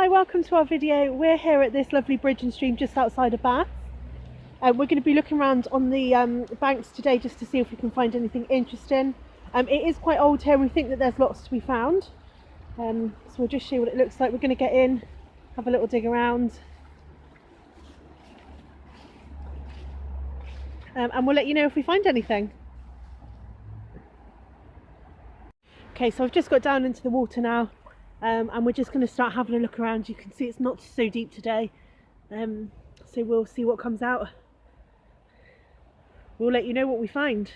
Hi, welcome to our video. We're here at this lovely bridge and stream just outside of Bath. We're going to be looking around on the banks today just to see if we can find anything interesting. It is quite old here and we think that there's lots to be found. So we'll just show you what it looks like. We're going to get in, have a little dig around. And we'll let you know if we find anything. Okay, so I've just got down into the water now. And we're just going to start having a look around. You can see it's not so deep today, so we'll see what comes out. We'll let you know what we find.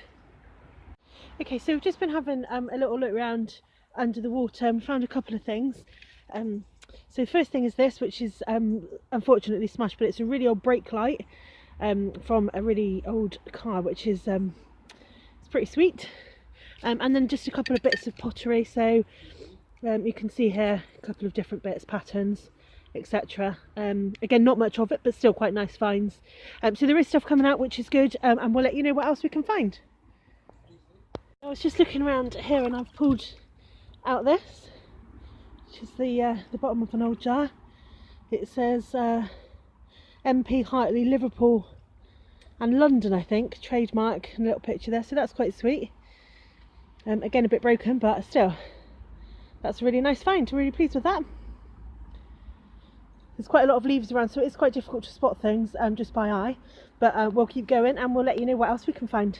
Okay, so we've just been having a little look around under the water and we found a couple of things. So the first thing is this, which is unfortunately smashed, but it's a really old brake light from a really old car, which is it's pretty sweet. And then just a couple of bits of pottery. So you can see here a couple of different bits, patterns, etc. Again, not much of it, but still quite nice finds. So there is stuff coming out, which is good, and we'll let you know what else we can find. I was just looking around here and I've pulled out this, which is the bottom of an old jar. It says MP Hartley, Liverpool and London, I think, trademark, and a little picture there, so that's quite sweet. Again, a bit broken, but still. That's a really nice find, really pleased with that. There's quite a lot of leaves around, so it's quite difficult to spot things just by eye, but we'll keep going and we'll let you know what else we can find.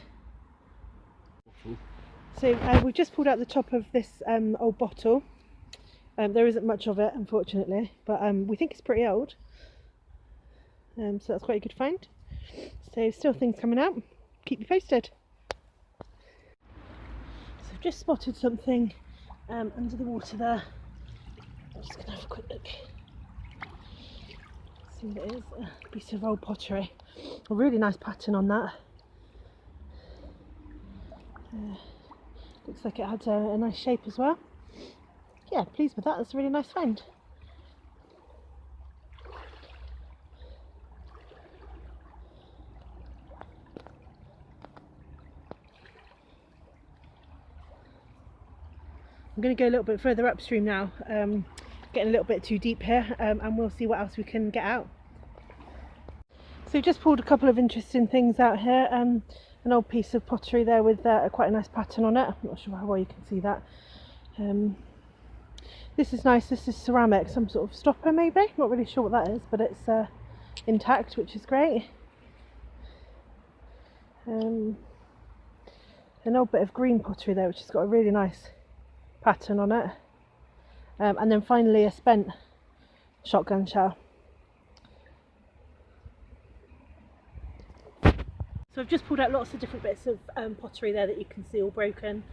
So we've just pulled out the top of this old bottle. There isn't much of it, unfortunately, but we think it's pretty old. So that's quite a good find. So still things coming out, keep you posted. So I've just spotted something under the water there. I'm just going to have a quick look. See what it is. A piece of old pottery. A really nice pattern on that. Looks like it had a nice shape as well. Yeah, pleased with that. That's a really nice find. I'm going to go a little bit further upstream now, getting a little bit too deep here, and we'll see what else we can get out. So we've just pulled a couple of interesting things out here. An old piece of pottery there with quite a nice pattern on it. I'm not sure how well you can see that. This is nice. This is ceramic, some sort of stopper maybe. Not really sure what that is, but it's intact, which is great. An old bit of green pottery there, which has got a really nice pattern on it, and then finally a spent shotgun shell. So I've just pulled out lots of different bits of pottery there that you can see all broken.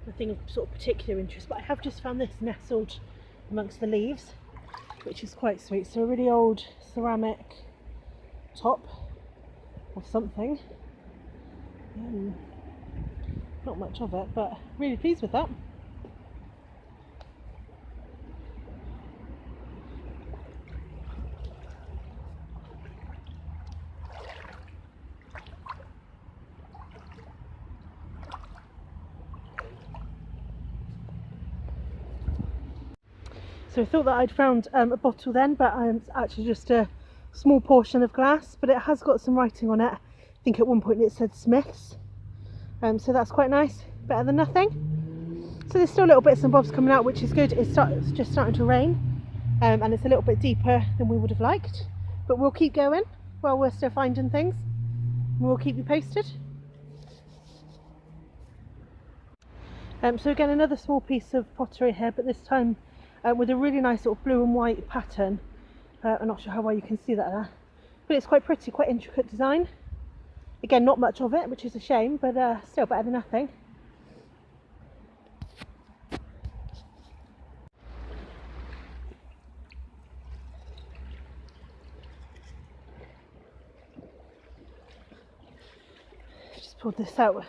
Nothing of sort of particular interest, but I have just found this nestled amongst the leaves, which is quite sweet. So a really old ceramic top of something. Not much of it, but really pleased with that. So I thought that I'd found a bottle then, but it's actually just a small portion of glass, but it has got some writing on it. I think at one point it said Smiths. So that's quite nice, better than nothing. So there's still little bits and bobs coming out, which is good. It's just starting to rain, and it's a little bit deeper than we would have liked, but we'll keep going while we're still finding things, and we'll keep you posted. So again, another small piece of pottery here, but this time with a really nice sort of blue and white pattern. I'm not sure how well you can see that there, but it's quite pretty, quite intricate design. Again, not much of it, which is a shame, but still better than nothing. Just pulled this out,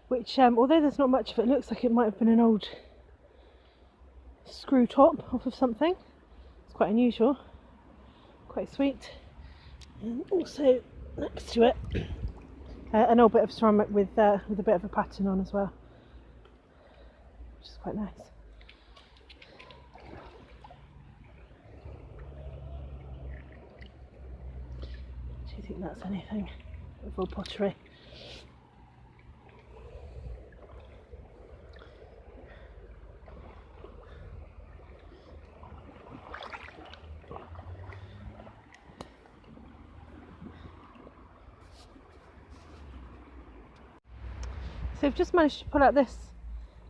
which, although there's not much of it, looks like it might have been an old screw top off of something. It's quite unusual, quite sweet. And also next to it, an old bit of ceramic with a bit of a pattern on as well, which is quite nice. you think that's anything for pottery? So I've just managed to pull out this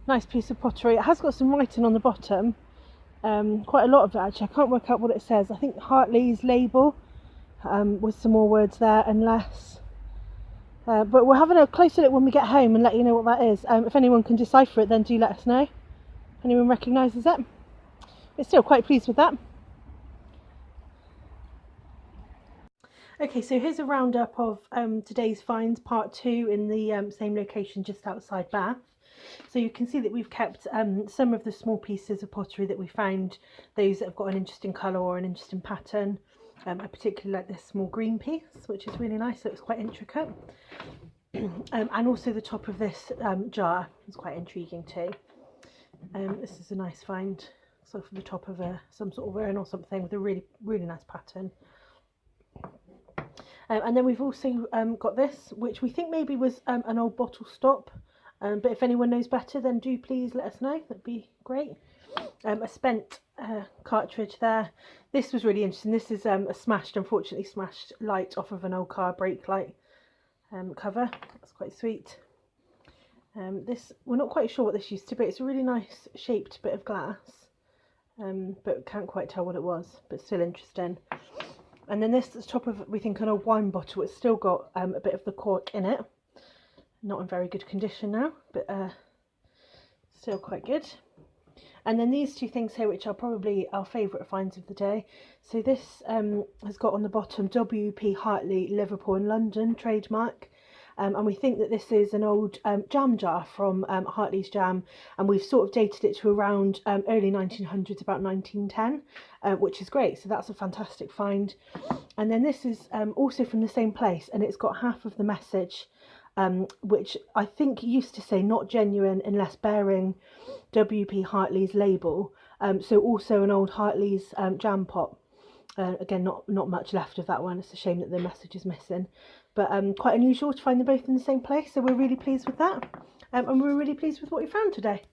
nice piece of pottery. It has got some writing on the bottom, quite a lot of it actually. I can't work out what it says. I think Hartley's label, with some more words there and less. But we'll have a closer look when we get home and let you know what that is. If anyone can decipher it, then do let us know. If anyone recognises it. We're still quite pleased with that. Okay, so here's a roundup of today's finds, part 2 in the same location just outside Bath. So you can see that we've kept some of the small pieces of pottery that we found, those that have got an interesting colour or an interesting pattern. I particularly like this small green piece, which is really nice, so it's quite intricate. And also the top of this jar is quite intriguing too. This is a nice find, sort of the top of some sort of urn or something with a really nice pattern. And then we've also got this, which we think maybe was an old bottle stop, but if anyone knows better, then do please let us know, that'd be great. A spent cartridge there. This was really interesting. This is a unfortunately smashed light off of an old car brake light cover. That's quite sweet. This, we're not quite sure what this used to be. It's a really nice shaped bit of glass, but can't quite tell what it was, but still interesting. And then this is top of, we think, an old wine bottle. It's still got a bit of the cork in it. Not in very good condition now, but still quite good. And then these two things here, which are probably our favourite finds of the day. So this has got on the bottom WP Hartley Liverpool and London trademark. And we think that this is an old jam jar from Hartley's Jam, and we've sort of dated it to around early 1900s, about 1910, which is great. So that's a fantastic find. And then this is also from the same place, and it's got half of the message, which I think used to say not genuine unless bearing WP Hartley's label. So also an old Hartley's jam pot. Again, not much left of that one. It's a shame that the message is missing, but quite unusual to find them both in the same place. So we're really pleased with that, and we're really pleased with what we found today.